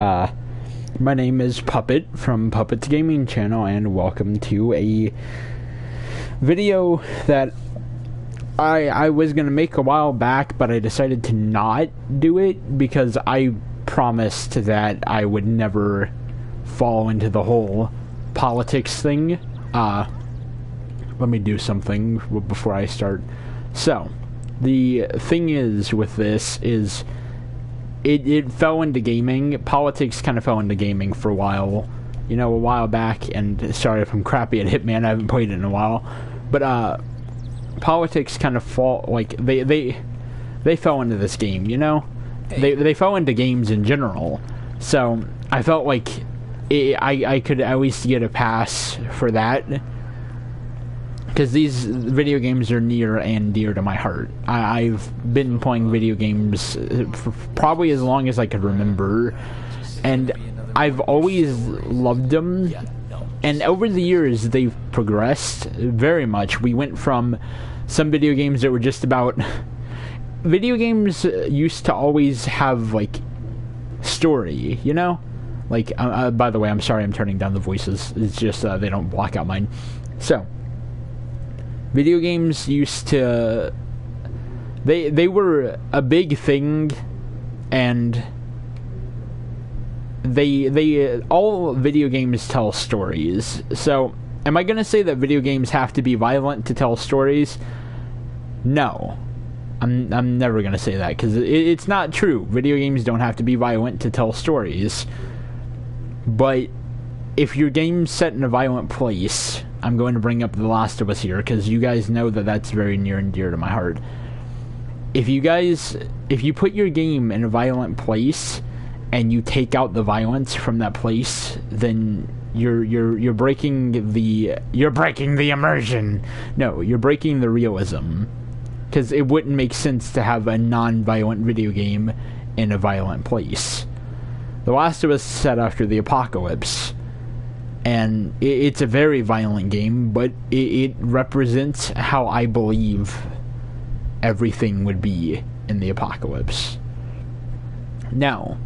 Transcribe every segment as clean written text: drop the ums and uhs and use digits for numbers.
My name is Puppet from Puppet's Gaming Channel, and welcome to a video that I was gonna make a while back, but I decided to not do it because I promised that I would never fall into the whole politics thing. Let me do something before I start. So, the thing is with this is it fell into gaming. Politics kind of fell into gaming for a while, a while back, and sorry if I'm crappy at Hitman, I haven't played it in a while, but politics kind of they fell into this game, they fell into games in general, so I felt like I could at least get a pass for that, because these video games are near and dear to my heart. I've been playing video games for probably as long as I could remember, and I've always loved them, and over the years they've progressed very much. We went from some video games that were just about... Video games used to always have, story, by the way, I'm sorry I'm turning down the voices. It's just they don't block out mine. So... video games used to... They were a big thing, and they all video games tell stories. So, am I gonna say that video games have to be violent to tell stories? No. I'm never gonna say that, because it's not true. Video games don't have to be violent to tell stories. But if your game's set in a violent place... I'm going to bring up The Last of Us here, because you guys know that that's very near and dear to my heart. If you put your game in a violent place, and you take out the violence from that place, then you're breaking the immersion. No, you're breaking the realism, because it wouldn't make sense to have a non-violent video game in a violent place. The Last of Us is set after the apocalypse. And it's a very violent game, but it represents how I believe everything would be in the apocalypse. Now,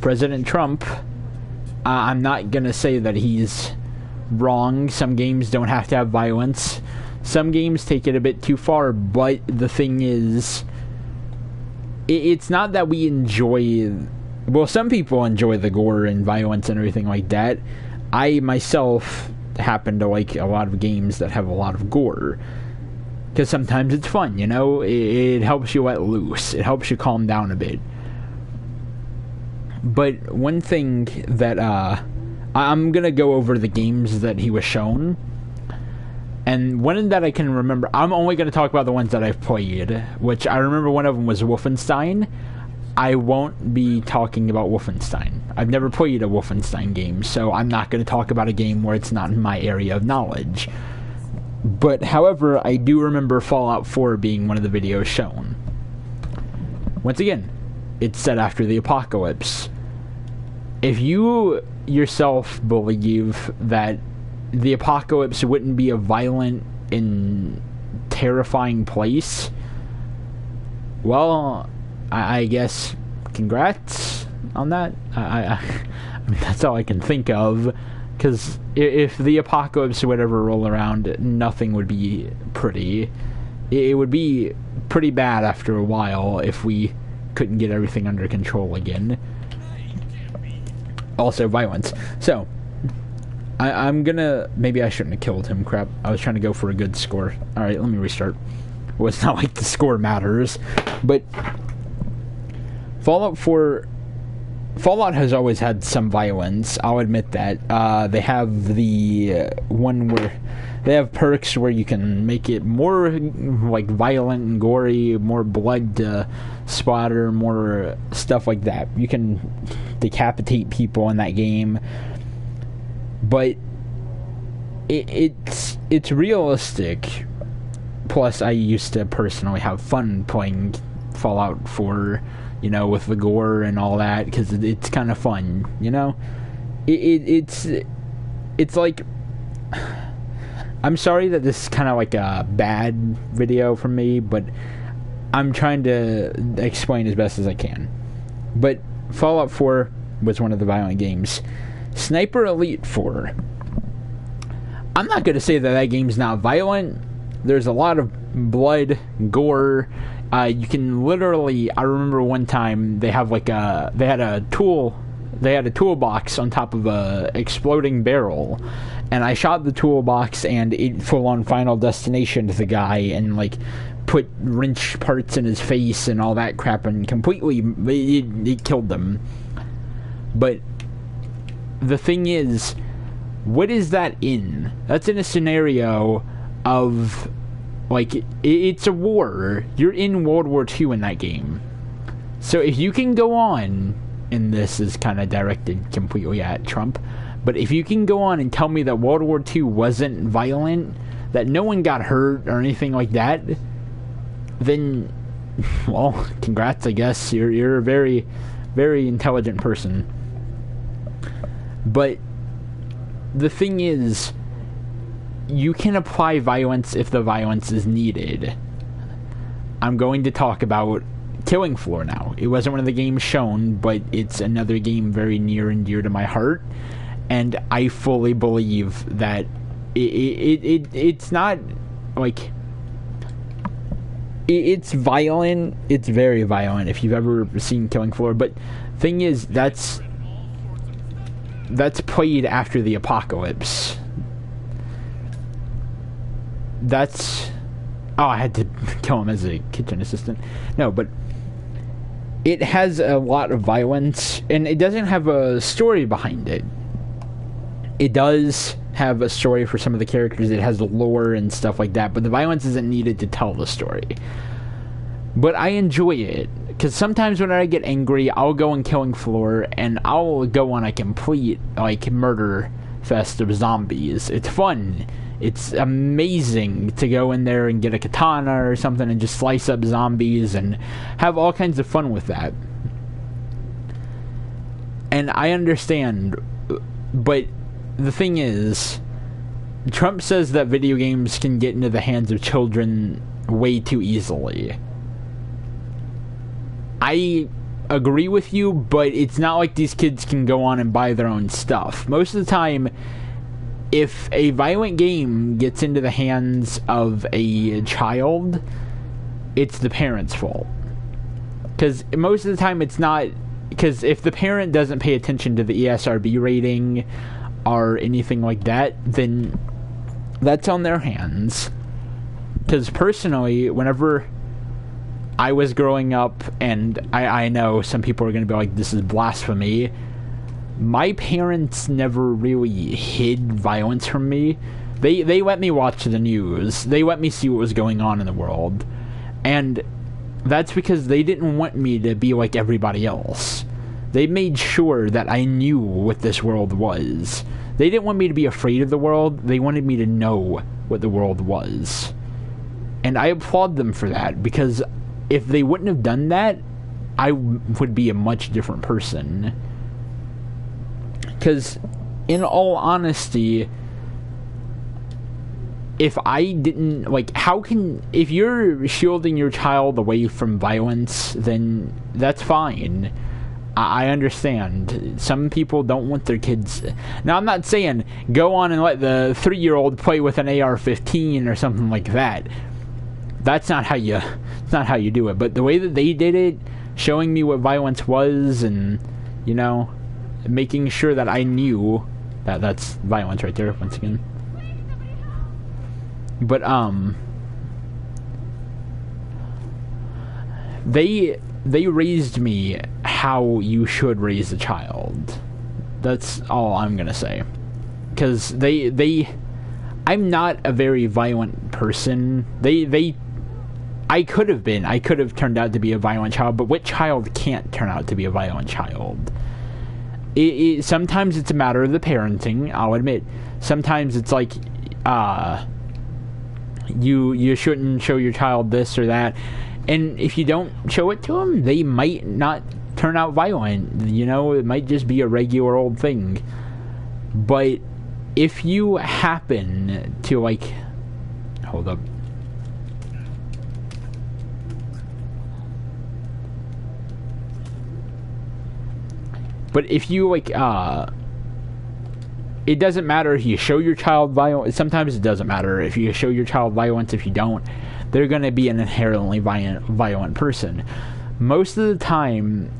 President Trump, I'm not going to say that he's wrong. Some games don't have to have violence. Some games take it a bit too far, but the thing is, it's not that we enjoy... Well, some people enjoy the gore and violence and everything like that. I myself happen to like a lot of games that have a lot of gore, because sometimes it's fun, it helps you let loose, it helps you calm down a bit. But one thing that I'm gonna go over the games that he was shown, and one that I can remember, I'm only gonna talk about the ones that I've played, which I remember one of them was Wolfenstein. I won't be talking about Wolfenstein. I've never played a Wolfenstein game, so I'm not going to talk about a game where it's not in my area of knowledge. But, however, I do remember Fallout 4 being one of the videos shown. Once again, it's set after the apocalypse. If you yourself believe that the apocalypse wouldn't be a violent and terrifying place, well... I guess congrats on that. I mean, that's all I can think of, because if the apocalypse would ever roll around, nothing would be pretty. It would be pretty bad after a while if we couldn't get everything under control again. Also violence. So I'm gonna... Maybe I shouldn't have killed him. Crap, I was trying to go for a good score. Alright, let me restart. Well, it's not like the score matters, but Fallout has always had some violence, I'll admit that. They have the one where they have perks where you can make it more violent and gory, more blood splatter, more stuff like that. You can decapitate people in that game, but it's realistic. Plus, I used to personally have fun playing Fallout 4, with the gore and all that, because it's kind of fun, It's like... I'm sorry that this is kind of like a bad video for me, but I'm trying to explain as best as I can. But Fallout 4 was one of the violent games. Sniper Elite 4. I'm not going to say that game's not violent. There's a lot of blood, gore. You can literally, I remember one time they had a toolbox on top of a exploding barrel, and I shot the toolbox and it full on Final Destination to the guy and like put wrench parts in his face and all that crap, and completely it killed them. But the thing is, what is that in? That's in a scenario of like it's a war. You're in World War II in that game. So if you can go on, and this is kind of directed completely at Trump, but if you can go on and tell me that World War II wasn't violent, that no one got hurt or anything like that, then, well, congrats, I guess. You're a very, very intelligent person. But the thing is, you can apply violence if the violence is needed. I'm going to talk about Killing Floor now. It wasn't one of the games shown, but it's another game very near and dear to my heart, and I fully believe that it's not like it's violent. It's very violent if you've ever seen Killing Floor. But thing is, that's played after the apocalypse. I had to kill him as a kitchen assistant. No, but it has a lot of violence, and it doesn't have a story behind it. It does have a story for some of the characters. It has lore and stuff like that, but the violence isn't needed to tell the story. But I enjoy it, because sometimes when I get angry, I'll go on Killing Floor, and I'll go on a complete, like, murder fest of zombies. It's fun. It's amazing to go in there and get a katana or something and just slice up zombies and have all kinds of fun with that. And I understand, but the thing is, Trump says that video games can get into the hands of children way too easily. I agree with you, but it's not like these kids can go on and buy their own stuff. Most of the time, if a violent game gets into the hands of a child, it's the parent's fault. Because most of the time it's not... Because if the parent doesn't pay attention to the ESRB rating or anything like that, then that's on their hands. Because personally, whenever I was growing up, and I know some people are going to be like, this is blasphemy, my parents never really hid violence from me. They let me watch the news. They let me see what was going on in the world. And that's because they didn't want me to be like everybody else. They made sure that I knew what this world was. They didn't want me to be afraid of the world. They wanted me to know what the world was. And I applaud them for that, because if they wouldn't have done that, I would be a much different person. Because, in all honesty, if I didn't, like, if you're shielding your child away from violence, then that's fine. I understand. Some people don't want their kids... Now, I'm not saying go on and let the 3-year-old play with an AR-15 or something like that. That's not how you do it. But the way that they did it, showing me what violence was, and, you know, making sure that I knew that's violence right there, once again. But, they raised me how you should raise a child. That's all I'm gonna say. Because I'm not a very violent person. I could have been. I could have turned out to be a violent child, but what child can't turn out to be a violent child? Sometimes it's a matter of the parenting, I'll admit. Sometimes it's like, you shouldn't show your child this or that. And if you don't show it to them, they might not turn out violent. You know, it might just be a regular old thing. But if you happen to, like... Hold up. But if you like, it doesn't matter if you show your child violence. Sometimes it doesn't matter if you show your child violence. If you don't, they're going to be an inherently violent person. Most of the time,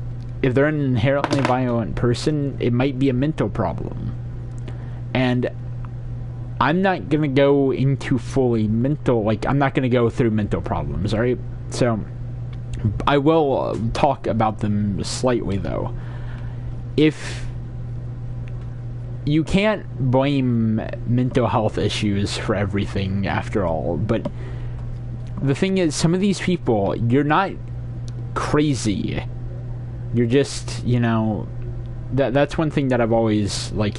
if they're an inherently violent person, it might be a mental problem. And I'm not going to go into fully mental, like, I'm not going to go through mental problems, alright? So, I will talk about them slightly, though. If you can't blame mental health issues for everything, after all, but the thing is, some of these people, you're not crazy. You're just, you know, that's one thing that I've always, like,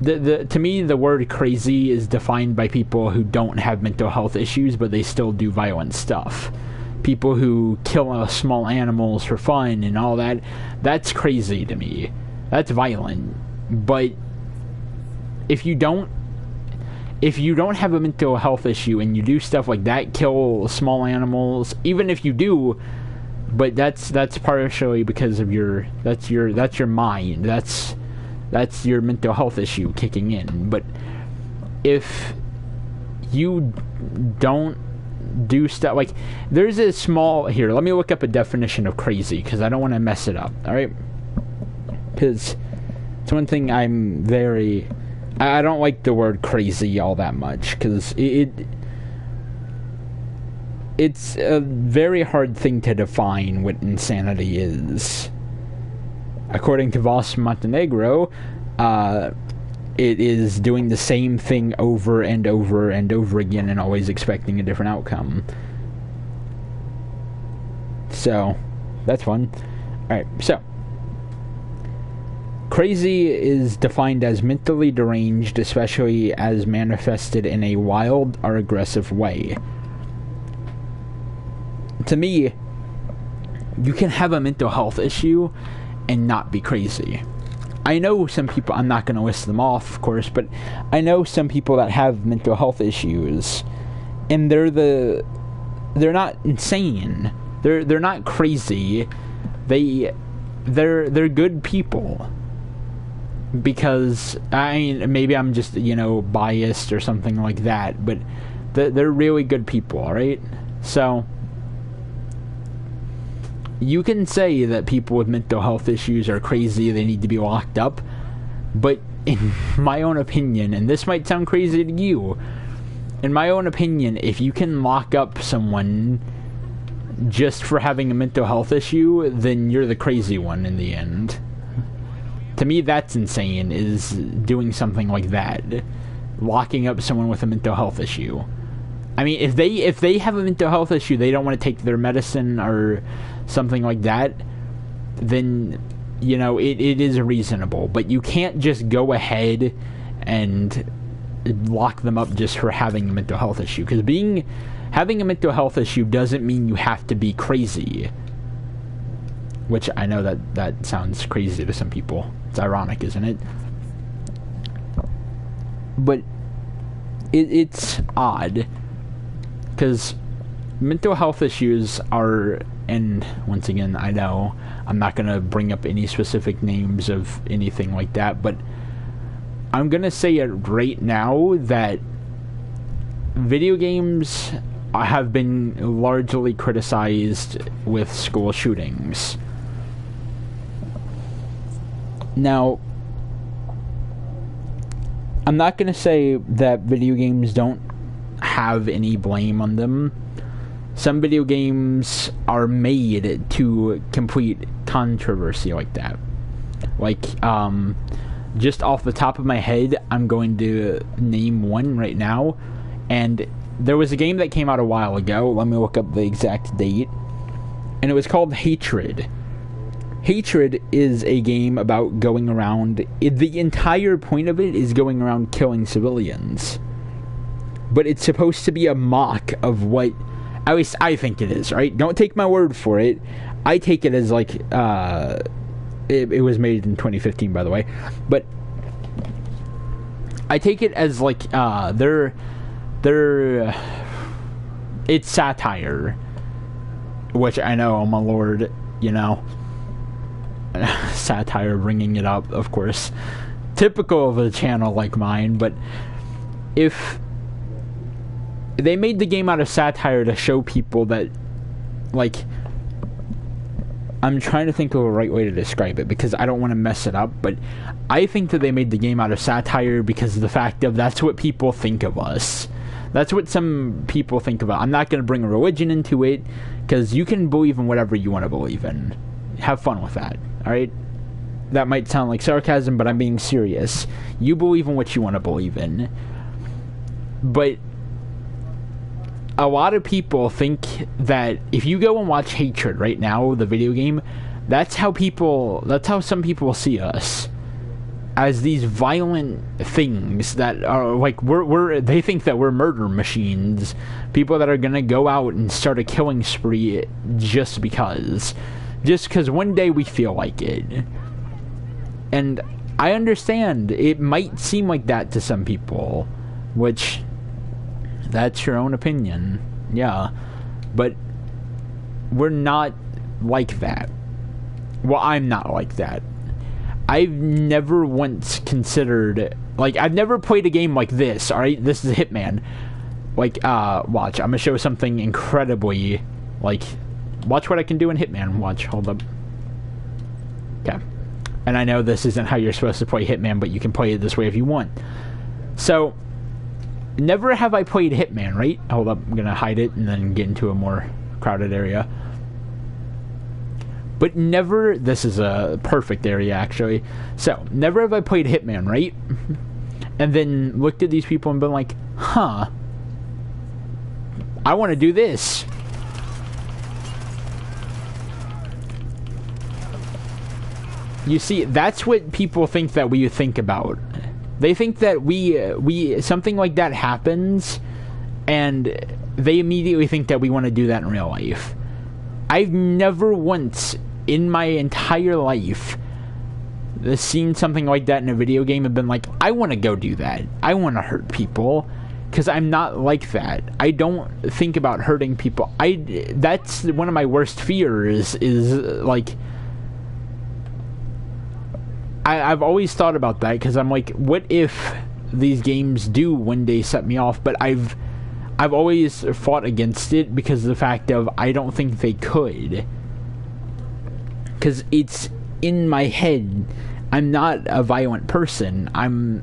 to me, the word crazy is defined by people who don't have mental health issues, but they still do violent stuff. People who kill small animals for fun and all that, that's crazy to me. That's violent. But if you don't have a mental health issue and you do stuff like that, kill small animals, even if you do, but that's partially because of that's your mind. That's your mental health issue kicking in. But if you don't do stuff like, there's a small, here, let me look up a definition of crazy, because I don't want to mess it up, alright? Because it's one thing I don't like the word crazy all that much, because it's a very hard thing to define what insanity is. According to Voss Montenegro, it is doing the same thing over and over and over again and always expecting a different outcome. So, that's fun. Alright, so. Crazy is defined as mentally deranged, especially as manifested in a wild or aggressive way. To me, you can have a mental health issue and not be crazy. I know some people, I'm not going to list them off, of course, but I know some people that have mental health issues, and they're not insane. They're not crazy. They're good people. Because, I mean, maybe I'm just, you know, biased or something like that, but they're really good people, alright? So, you can say that people with mental health issues are crazy, they need to be locked up, but in my own opinion, and this might sound crazy to you, in my own opinion, if you can lock up someone just for having a mental health issue, then you're the crazy one in the end. To me, that's insane, is doing something like that. Locking up someone with a mental health issue. I mean, if they have a mental health issue, they don't want to take their medicine or something like that, then, you know, it is reasonable. But you can't just go ahead and lock them up just for having a mental health issue. Because having a mental health issue doesn't mean you have to be crazy. Which I know that sounds crazy to some people. It's ironic, isn't it? But it's odd. Because mental health issues are, and once again, I know I'm not going to bring up any specific names of anything like that, but I'm going to say it right now that video games have been largely criticized with school shootings. Now, I'm not going to say that video games don't have any blame on them. Some video games are made to complete controversy like that. Like, just off the top of my head, I'm going to name one right now. And there was a game that came out a while ago. Let me look up the exact date. And it was called Hatred. Hatred is a game about going around... the entire point of it is going around killing civilians. But it's supposed to be a mock of what... At least I think it is, right? Don't take my word for it. I take it as, like... It was made in 2015, by the way. But... I take it as, like, it's satire. Which I know, oh my lord, you know... satire bringing it up, of course. Typical of a channel like mine, but if they made the game out of satire to show people that, like, I'm trying to think of a right way to describe it because I don't want to mess it up, but I think that they made the game out of satire because of the fact of that's what people think of us. That's what some people think about. I'm not going to bring a religion into it because you can believe in whatever you want to believe in. Have fun with that, alright? That might sound like sarcasm, but I'm being serious. You believe in what you want to believe in. But a lot of people think that if you go and watch Hatred right now, the video game, that's how some people see us. As these violent things that are like they think that we're murder machines, people that are gonna go out and start a killing spree just because one day we feel like it. And I understand it might seem like that to some people, which that's your own opinion, yeah, but we're not like that. Well, I'm not like that. I've never once considered, like, I've never played a game like this, alright? This is Hitman. Like, watch, I'm gonna show something incredibly, like, watch what I can do in Hitman. Watch, hold up. Okay. And I know this isn't how you're supposed to play Hitman, but you can play it this way if you want. So, never have I played Hitman, right? Hold up, I'm gonna hide it and then get into a more crowded area. But never, this is a perfect area actually. So, never have I played Hitman, right? And then looked at these people and been like, huh, I want to do this. You see, that's what people think that we think about. They think that we something like that happens, and they immediately think that we want to do that in real life. I've never once in my entire life seen something like that in a video game and been like, I want to go do that. I want to hurt people. Because I'm not like that. I don't think about hurting people. That's one of my worst fears is, like, I've always thought about that because I'm like, what if these games do one day set me off? But I've always fought against it because of the fact of I don't think they could. Because it's in my head. I'm not a violent person. I'm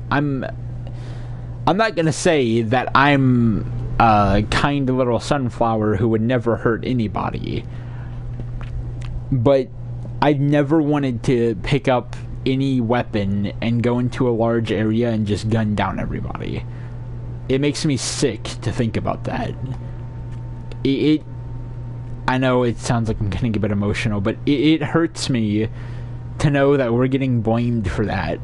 not gonna say that I'm a kind little sunflower who would never hurt anybody. But I've never wanted to pick up any weapon and go into a large area and just gun down everybody. It makes me sick to think about that. I know it sounds like I'm getting a bit emotional, but it hurts me to know that we're getting blamed for that.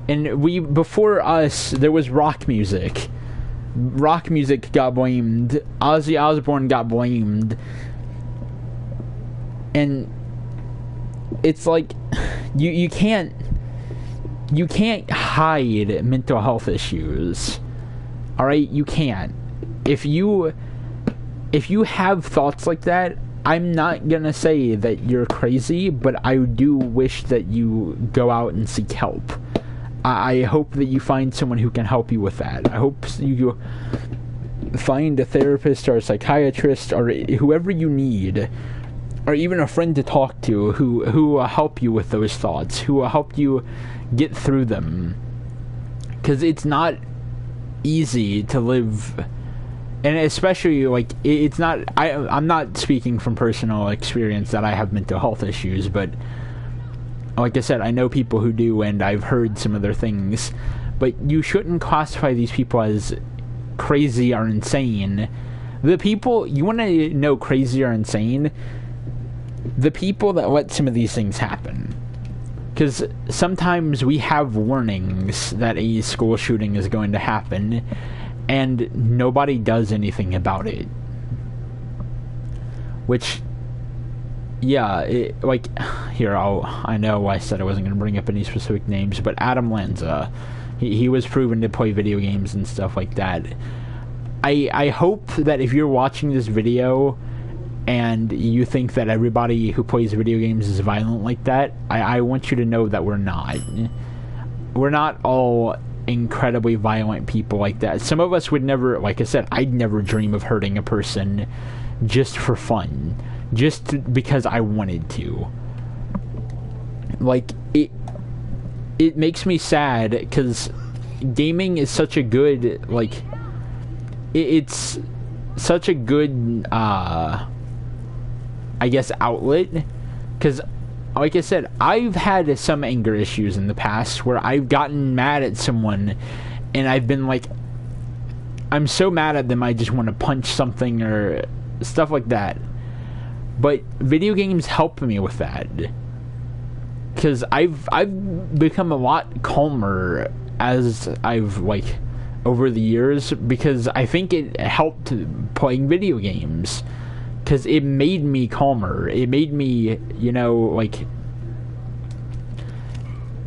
And before us, there was rock music. Rock music got blamed. Ozzy Osbourne got blamed. And it's like, you can't hide mental health issues. Alright? You can't. If you have thoughts like that, I'm not gonna say that you're crazy, but I do wish that you go out and seek help. I hope that you find someone who can help you with that. I hope you find a therapist or a psychiatrist or whoever you need, or even a friend to talk to who will help you with those thoughts, who will help you get through them. Because it's not easy to live, and especially, like, it's not, I'm not speaking from personal experience that I have mental health issues, but like I said, I know people who do, and I've heard some of their things, but you shouldn't classify these people as crazy or insane. The people, you want to know crazy or insane? The people that let some of these things happen. Because sometimes we have warnings that a school shooting is going to happen, and nobody does anything about it. Which, yeah, I know I said I wasn't going to bring up any specific names, but Adam Lanza, he was proven to play video games and stuff like that. I hope that if you're watching this video and you think that everybody who plays video games is violent like that, I want you to know that we're not. We're not all incredibly violent people like that. Some of us would never, like I said, I'd never dream of hurting a person just for fun, because I wanted to. Like, it makes me sad, because gaming is such a good, like, it's such a good, I guess, outlet, because, like I said, I've had some anger issues in the past where I've gotten mad at someone, and I've been like, I'm so mad at them, I just want to punch something, or stuff like that. But video games help me with that, because I've become a lot calmer as I've, like, over the years, because I think it helped playing video games, because it made me calmer. It made me, you know, like,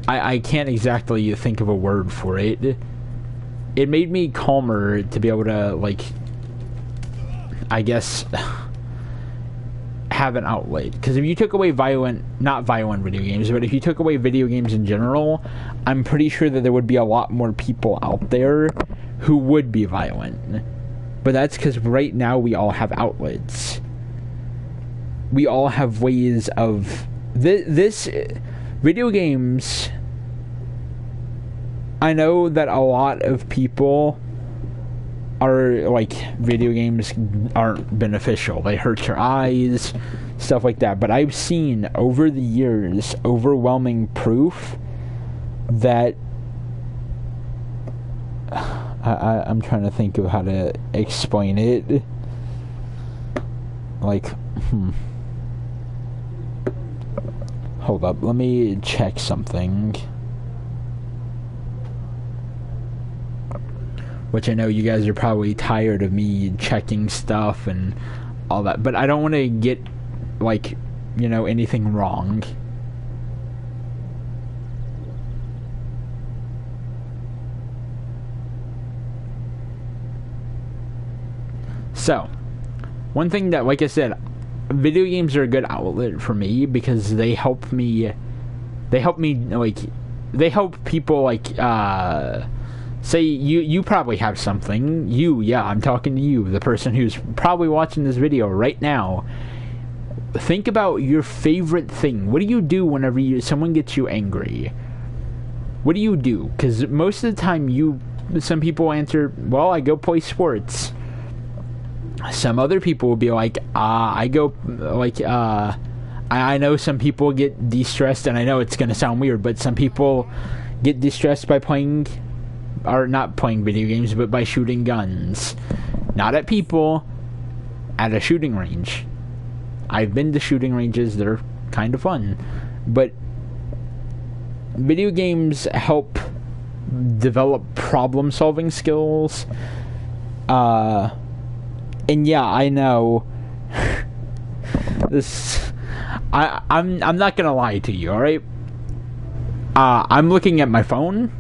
I can't exactly think of a word for it. It made me calmer to be able to, like, I guess, have an outlet. Because if you took away not violent video games, but if you took away video games in general, I'm pretty sure that there would be a lot more people out there who would be violent. But that's because right now we all have outlets. We all have ways of... This video games... I know that a lot of people are like, video games aren't beneficial. They hurt your eyes, stuff like that. But I've seen over the years overwhelming proof that... I'm trying to think of how to explain it. Like, hold up, let me check something. Which I know you guys are probably tired of me checking stuff and all that, but I don't want to get, like, you know, anything wrong. So, one thing that, like I said, video games are a good outlet for me, because they help people, like, say you probably have something. I'm talking to you, the person who's probably watching this video right now. Think about your favorite thing. What do you do whenever someone gets you angry? What do you do? Because most of the time, some people answer, well, I go play sports. Some other people will be like, I go, like, I know some people get de-stressed, and I know it's going to sound weird, but some people get de-stressed by playing... or not playing video games, but by shooting guns. Not at people, at a shooting range. I've been to shooting ranges, they're kind of fun. But video games help develop problem-solving skills. And yeah, I know this... I'm not gonna lie to you, alright? I'm looking at my phone.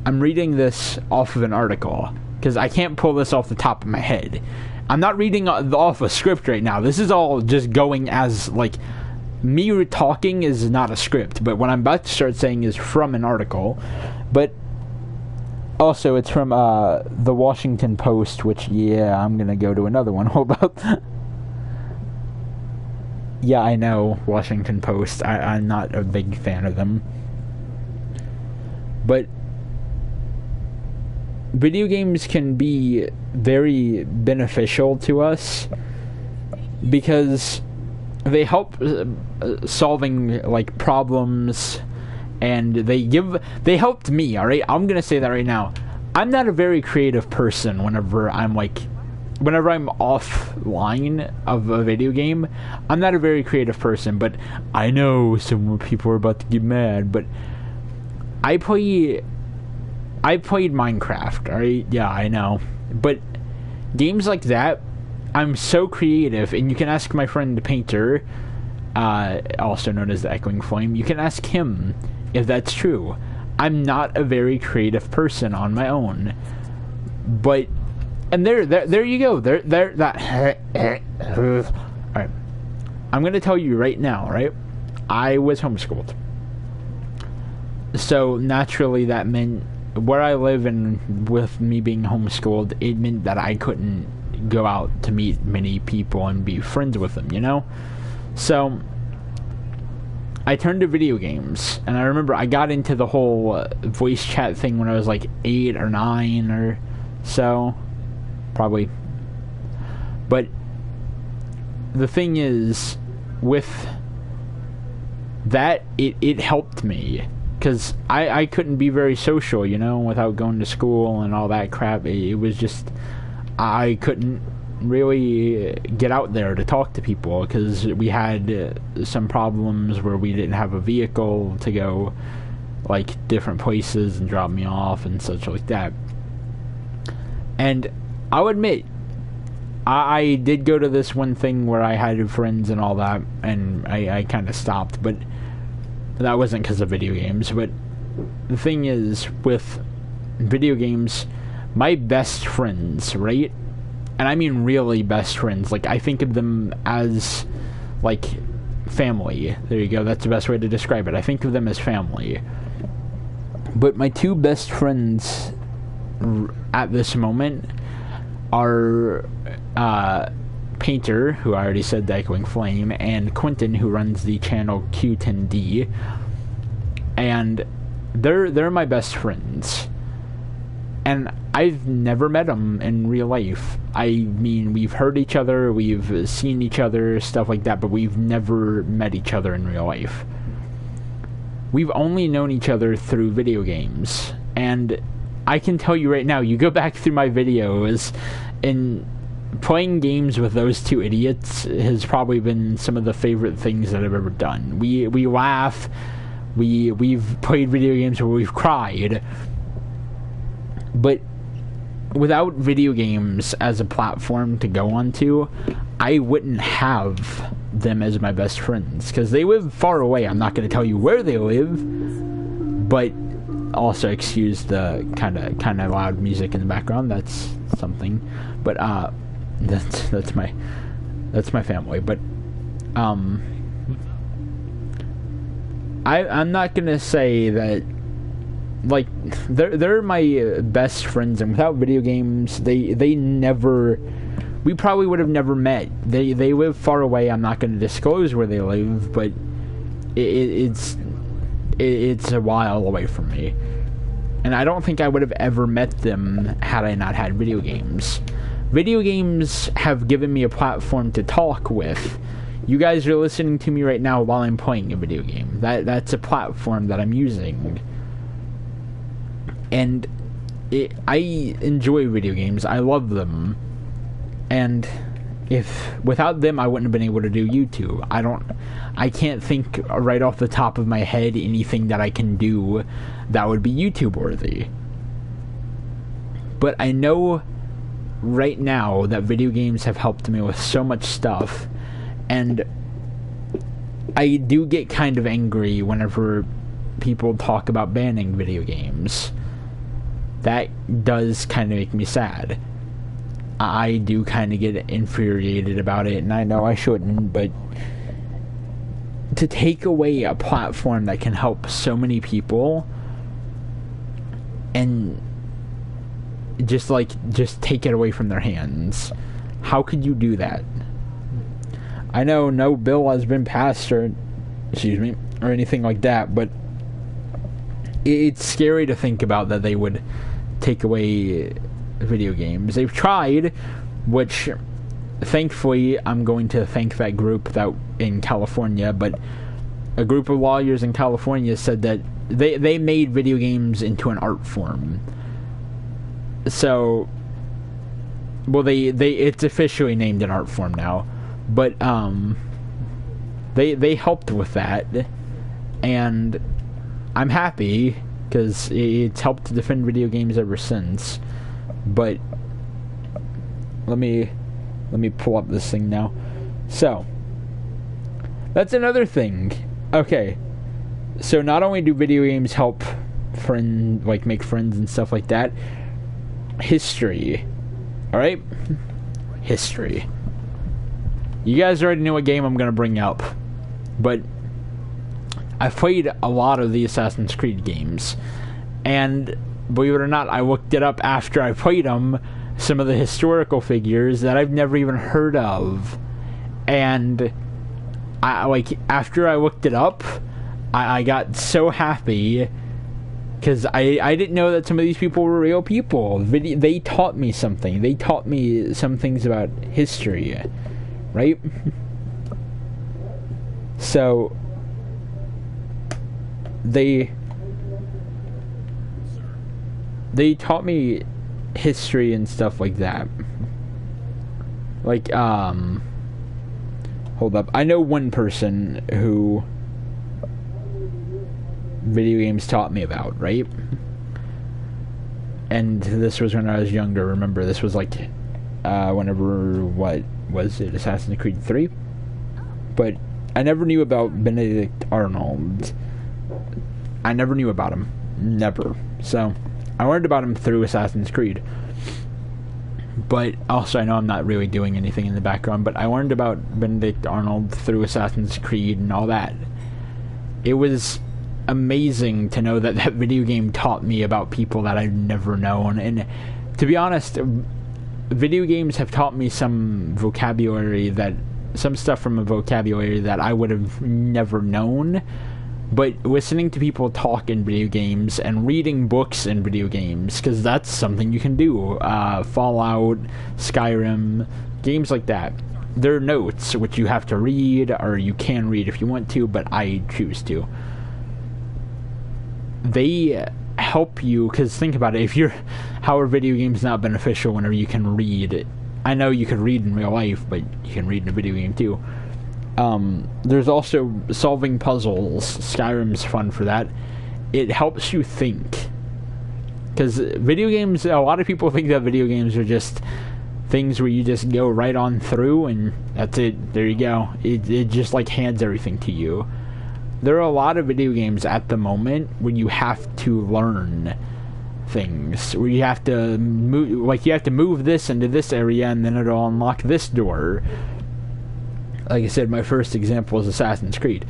I'm reading this off of an article, because I can't pull this off the top of my head. I'm not reading off a script right now. This is all just going as, like, me talking is not a script, but what I'm about to start saying is from an article. But also, it's from the Washington Post, which, yeah, I'm gonna go to another one. Hold up. Yeah, I know, Washington Post. I'm not a big fan of them. But video games can be very beneficial to us, because they help solving, like, problems, and they helped me, alright? I'm gonna say that right now. I'm not a very creative person whenever I'm offline of a video game. I'm not a very creative person, but I know some people are about to get mad, but I played Minecraft, alright? Yeah, I know. But games like that, I'm so creative, and you can ask my friend the Painter, also known as the Echoing Flame, you can ask him if that's true. I'm not a very creative person on my own. But, and there you go. Alright. I'm going to tell you right now, right? I was homeschooled. So naturally that meant where I live, and with me being homeschooled, it meant that I couldn't go out to meet many people and be friends with them, you know? So I turned to video games, and I remember I got into the whole voice chat thing when I was like 8 or 9 or so, probably. But the thing is, with that, it helped me, because I couldn't be very social, you know, without going to school and all that crap. It was just, I couldn't really get out there to talk to people, because we had some problems where we didn't have a vehicle to go like different places and drop me off and such like that. And I'll admit, I did go to this one thing where I had friends and all that, and I kind of stopped, but that wasn't because of video games. But the thing is, with video games, my best friends, right? And I mean really best friends. Like, I think of them as, like, family. There you go. That's the best way to describe it. I think of them as family. But my two best friends at this moment are Painter, who I already said, the Echoing Flame, and Quentin, who runs the channel Q10D. And they're my best friends. And I've never met them in real life. I mean, we've heard each other, we've seen each other, stuff like that, but we've never met each other in real life. We've only known each other through video games. And I can tell you right now, you go back through my videos, and playing games with those two idiots has probably been some of the favorite things that I've ever done. We laugh, we've played video games where we've cried. But without video games as a platform to go onto, I wouldn't have them as my best friends, because they live far away. I'm not going to tell you where they live, but also excuse the kind of loud music in the background. That's something. But that's my family. But I'm not going to say that, like, they're my best friends, and without video games, they never, we probably would have never met. They live far away. I'm not going to disclose where they live, but it's a while away from me, and I don't think I would have ever met them had I not had video games. Video games have given me a platform to talk with. You guys are listening to me right now while I'm playing a video game. That's a platform that I'm using. And I enjoy video games. I love them. And without them, I wouldn't have been able to do YouTube. I can't think right off the top of my head anything that I can do that would be YouTube worthy. But I know right now that video games have helped me with so much stuff. And I do get kind of angry whenever people talk about banning video games. That does kind of make me sad. I do kind of get infuriated about it, and I know I shouldn't, but to take away a platform that can help so many people and just take it away from their hands, how could you do that? I know no bill has been passed or anything like that, but it's scary to think about that they would take away video games. They've tried, which thankfully I'm going to thank that group that in California, but a group of lawyers in California said that they made video games into an art form. So, well, it's officially named an art form now, but they helped with that, and I'm happy, because it's helped to defend video games ever since. But let me pull up this thing now. So that's another thing. Okay, so not only do video games help make friends and stuff like that, history. All right, history. You guys already know what game I'm gonna bring up, but I've played a lot of the Assassin's Creed games, and believe it or not, I looked it up after I played them, some of the historical figures that I've never even heard of, and after I looked it up, I got so happy, because I didn't know that some of these people were real people. They taught me something. They taught me some things about history, right? So they taught me history and stuff like that. Like, hold up. I know one person who video games taught me about, right? And this was when I was younger. Remember, this was like, whenever, what was it, Assassin's Creed 3? But I never knew about Benedict Arnold. I never knew about him. Never. So I learned about him through Assassin's Creed. But also, I know I'm not really doing anything in the background, but I learned about Benedict Arnold through Assassin's Creed and all that. It was amazing to know that that video game taught me about people that I've never known. And to be honest, video games have taught me some stuff from a vocabulary that I would have never known. But listening to people talk in video games and reading books in video games, because that's something you can do. Fallout, Skyrim, games like that. There are notes which you have to read, or you can read if you want to, but I choose to. They help you, because think about it, how are video games not beneficial whenever you can read? I know you could read in real life, but you can read in a video game too. There's also solving puzzles. Skyrim's fun for that. It helps you think. Because video games, a lot of people think that video games are just things where you just go right on through and that's it. There you go. It just like hands everything to you. There are a lot of video games at the moment where you have to learn things. Where you have to move this into this area and then it'll unlock this door. Like I said, my first example is Assassin's Creed.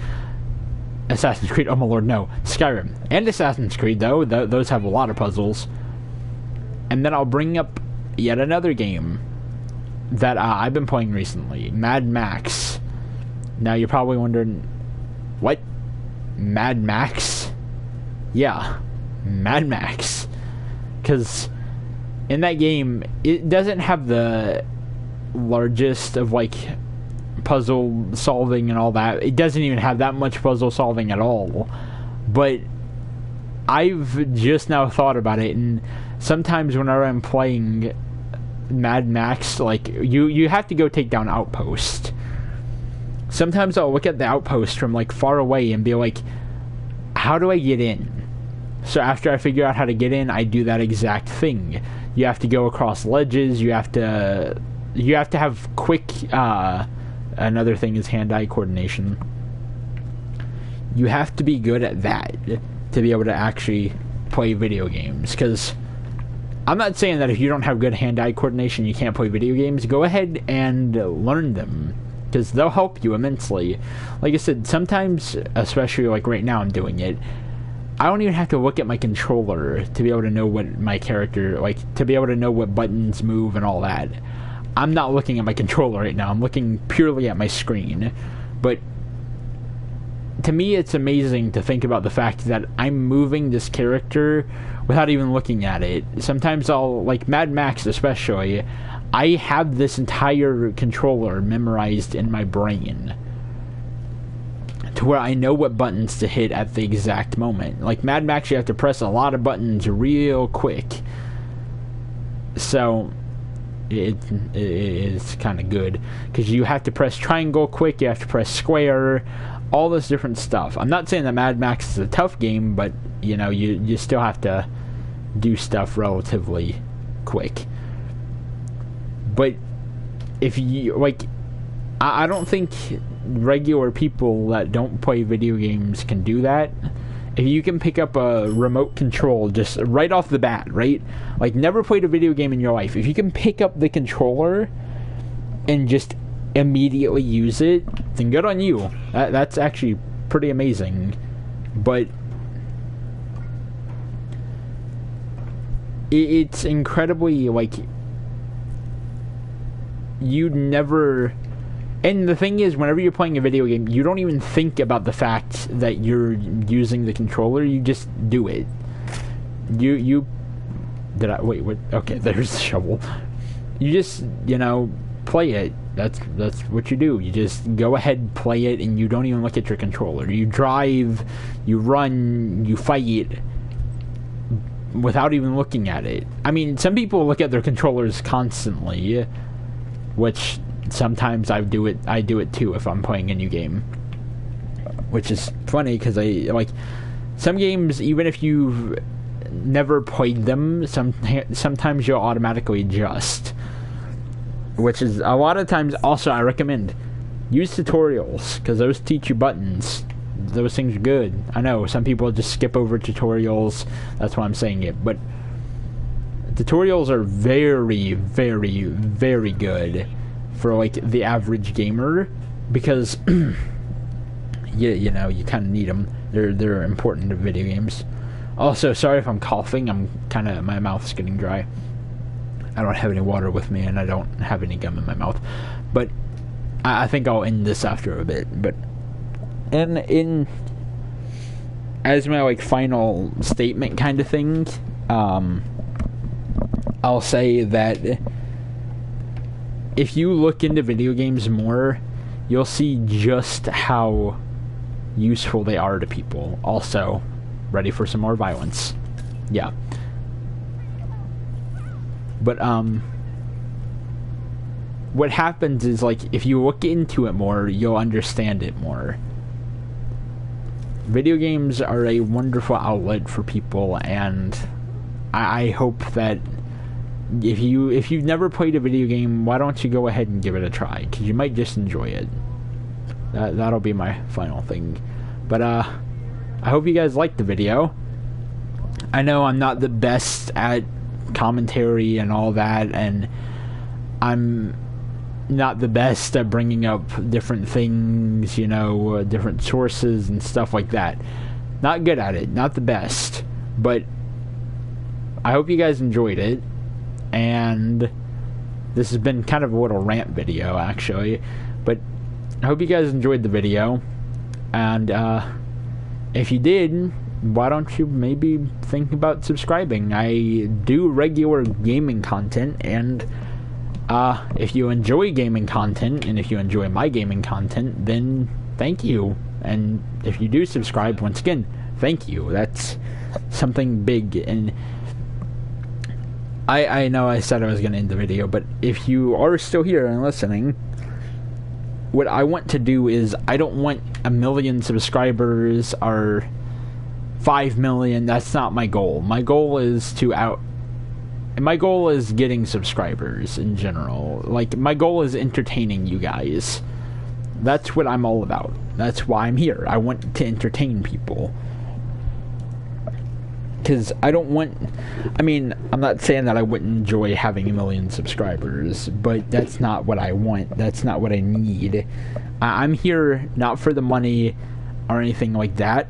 Oh my lord, no. Skyrim. And Assassin's Creed, though. Those have a lot of puzzles. And then I'll bring up yet another game that I've been playing recently. Mad Max. Now you're probably wondering, what? Mad Max? Yeah. Mad Max. Because in that game, it doesn't have the largest of, like, puzzle solving and all that. It doesn't even have that much puzzle solving at all. But I've just now thought about it, and sometimes whenever I'm playing Mad Max, like, you have to go take down outpost. Sometimes I'll look at the outpost from, like, far away and be like, how do I get in? So after I figure out how to get in, I do that exact thing. You have to go across ledges, you have to have quick, another thing is hand-eye coordination. You have to be good at that to be able to actually play video games, because I'm not saying that if you don't have good hand-eye coordination you can't play video games. Go ahead and learn them, because they'll help you immensely. Like I said, sometimes, especially like right now I'm doing it, I don't even have to look at my controller to be able to know what my character, like, to be able to know what buttons move and all that. I'm not looking at my controller right now. I'm looking purely at my screen. But to me, it's amazing to think about the fact that I'm moving this character without even looking at it. Sometimes I'll, like Mad Max especially, I have this entire controller memorized in my brain to where I know what buttons to hit at the exact moment. Like Mad Max, you have to press a lot of buttons real quick. So it is kind of good, because you have to press triangle quick, you have to press square, all this different stuff. I'm not saying that Mad Max is a tough game, but you know, you still have to do stuff relatively quick. But if you, like, I don't think regular people that don't play video games can do that. If you can pick up a remote control just right off the bat, right? Like, never played a video game in your life. If you can pick up the controller and just immediately use it, then good on you. That's actually pretty amazing. But it's incredibly, like, you'd never... And the thing is, whenever you're playing a video game, you don't even think about the fact that you're using the controller. You just do it. Wait, what? Okay, there's the shovel. You just, play it. That's what you do. You just go ahead, play it, and you don't even look at your controller. You drive, you run, you fight without even looking at it. I mean, some people look at their controllers constantly, which sometimes I do it too if I'm playing a new game. Which is funny because some games, even if you've never played them, sometimes you'll automatically adjust. Which is a lot of times. Also, I recommend use tutorials because those teach you buttons. Those things are good. I know some people just skip over tutorials. That's why I'm saying it. But tutorials are very, very, very good for like the average gamer because you kind of need them. They're important to video games. Also, sorry if I'm coughing. My mouth's getting dry. I don't have any water with me, and I don't have any gum in my mouth. But I think I'll end this after a bit. But in as my final statement kind of thing, I'll say that if you look into video games more, you'll see just how useful they are to people. Also, ready for some more violence. Yeah. But, what happens is, if you look into it more, you'll understand it more. Video games are a wonderful outlet for people, and I hope that if you've never played a video game, why don't you go ahead and give it a try, because you might just enjoy it. That'll be my final thing. But, I hope you guys liked the video. I know I'm not the best at commentary and all that, and I'm not the best at bringing up different things, different sources and stuff like that. Not good at it, not the best, but I hope you guys enjoyed it, and this has been kind of a little rant video, actually, but I hope you guys enjoyed the video, and if you did, why don't you maybe think about subscribing? I do regular gaming content, and if you enjoy gaming content, and if you enjoy my gaming content, then thank you. And if you do subscribe, once again, thank you. That's something big. And I know I said I was going to end the video, but if you are still here and listening, what I want to do is, I don't want 1 million subscribers or 5 million. That's not my goal. My goal is getting subscribers in general. My goal is entertaining you guys. That's what I'm all about. That's why I'm here. I want to entertain people. Because I'm not saying that I wouldn't enjoy having 1 million subscribers, but that's not what I want. That's not what I need. I'm here not for the money or anything like that.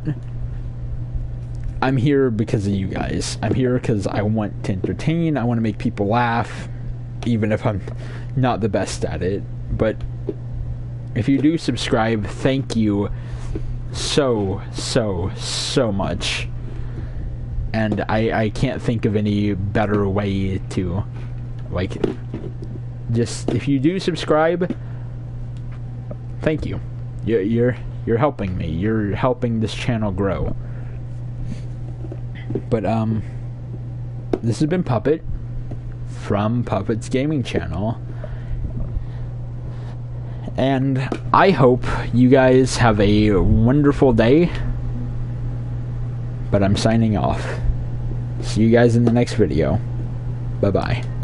I'm here because of you guys. I'm here because I want to entertain. I want to make people laugh, even if I'm not the best at it. But if you do subscribe, thank you so much. And I can't think of any better way to, just, if you do subscribe, thank you. You're helping me. You're helping this channel grow. But, this has been Puppet from Puppet's Gaming Channel. And I hope you guys have a wonderful day. But I'm signing off. See you guys in the next video. Bye-bye.